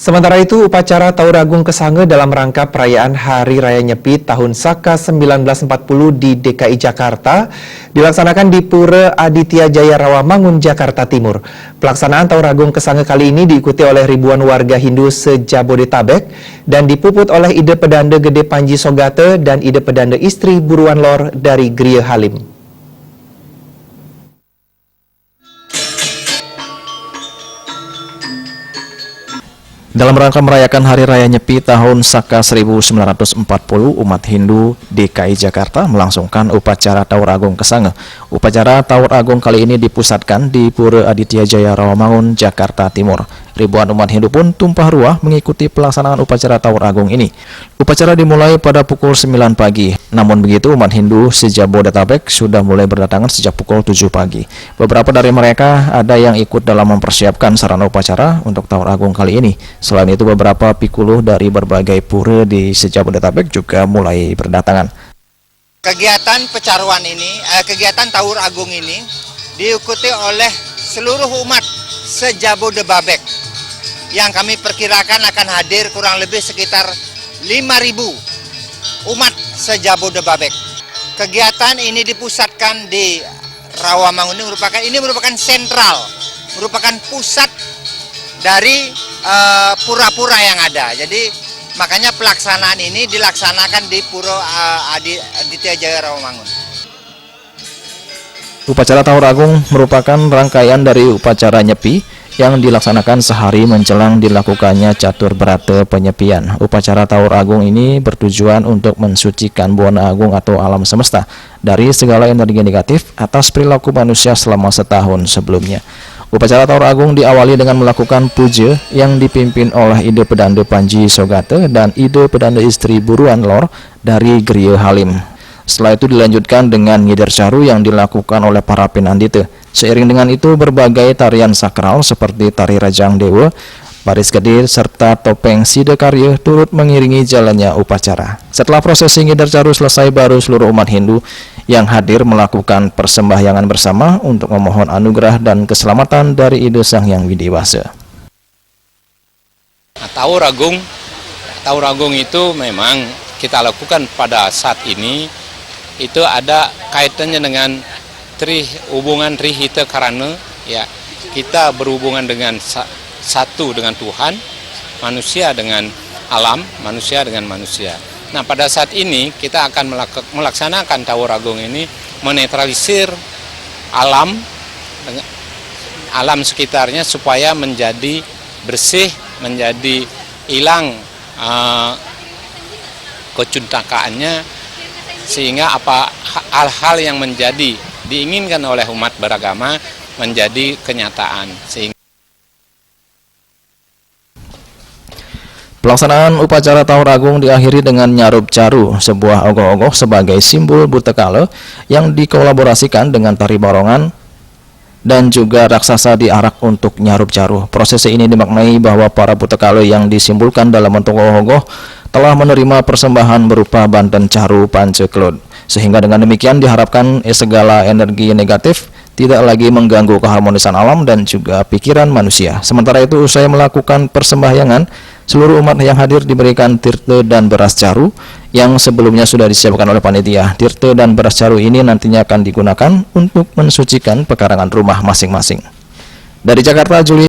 Sementara itu, upacara Taur Agung Kesange dalam rangka perayaan Hari Raya Nyepi tahun Saka 1940 di DKI Jakarta dilaksanakan di Pura Aditya Jaya Rawamangun, Jakarta Timur. Pelaksanaan Taur Agung Kesange kali ini diikuti oleh ribuan warga Hindu se-Jabodetabek dan dipuput oleh Ide Pedanda Gede Panji Sogate dan Ide Pedanda Istri Buruan Lor dari Griya Halim. Dalam rangka merayakan Hari Raya Nyepi tahun Saka 1940, umat Hindu DKI Jakarta melangsungkan upacara Taur Agung Kesange. Upacara Taur Agung kali ini dipusatkan di Pura Aditya Jaya Rawamangun, Jakarta Timur. Ribuan umat Hindu pun tumpah ruah mengikuti pelaksanaan upacara Taur Agung ini. Upacara dimulai pada pukul 9 pagi. Namun begitu, umat Hindu se-Jabodetabek sudah mulai berdatangan sejak pukul 7 pagi. Beberapa dari mereka ada yang ikut dalam mempersiapkan sarana upacara untuk Taur Agung kali ini. Selain itu, beberapa pikuluh dari berbagai pura di se-Jabodetabek juga mulai berdatangan. Kegiatan pecaruan ini, kegiatan Taur Agung ini diikuti oleh seluruh umat se-Jabodetabek yang kami perkirakan akan hadir kurang lebih sekitar 5.000 umat se-Jabodetabek. Kegiatan ini dipusatkan di Rawamangun. Ini merupakan sentral, merupakan pusat dari pura-pura yang ada. Jadi makanya pelaksanaan ini dilaksanakan di Pura Aditya Jaya Rawamangun. Upacara Taur Agung merupakan rangkaian dari upacara Nyepi yang dilaksanakan sehari menjelang dilakukannya Catur Berata Penyepian. Upacara Taur Agung ini bertujuan untuk mensucikan Buana Agung atau alam semesta dari segala energi negatif atas perilaku manusia selama setahun sebelumnya. Upacara Taur Agung diawali dengan melakukan puja yang dipimpin oleh Ide Pedanda Panji Sogate dan Ide Pedanda Istri Buruan Lor dari Griya Halim. Setelah itu dilanjutkan dengan ngidar caru yang dilakukan oleh para pinandita. Seiring dengan itu, berbagai tarian sakral seperti tari Rajang Dewa, baris gede, serta topeng Sidakarya turut mengiringi jalannya upacara. Setelah prosesi ngidar caru selesai, baru seluruh umat Hindu yang hadir melakukan persembahyangan bersama untuk memohon anugerah dan keselamatan dari Ide Sang Yang Widewasa. Taur Agung itu memang kita lakukan pada saat ini. Itu ada kaitannya dengan hubungan Trihita Karana, ya. Kita berhubungan dengan satu dengan Tuhan, manusia dengan alam, manusia dengan manusia. Nah, pada saat ini kita akan melaksanakan Taur Agung ini menetralisir alam sekitarnya supaya menjadi bersih, menjadi hilang kecuntakaannya, sehingga hal-hal yang menjadi diinginkan oleh umat beragama menjadi kenyataan. Pelaksanaan upacara Taur Agung diakhiri dengan nyarub caru, sebuah ogoh-ogoh sebagai simbol Butekale yang dikolaborasikan dengan tari barongan dan juga raksasa diarak untuk nyarub caru. Prosesi ini dimaknai bahwa para Butekale yang disimbolkan dalam bentuk ogoh-ogoh telah menerima persembahan berupa banten caru panceklod, sehingga dengan demikian diharapkan segala energi negatif tidak lagi mengganggu keharmonisan alam dan juga pikiran manusia. Sementara itu, usai melakukan persembahyangan, seluruh umat yang hadir diberikan tirta dan beras caru yang sebelumnya sudah disiapkan oleh panitia. Tirta dan beras caru ini nantinya akan digunakan untuk mensucikan pekarangan rumah masing-masing. Dari Jakarta, Juli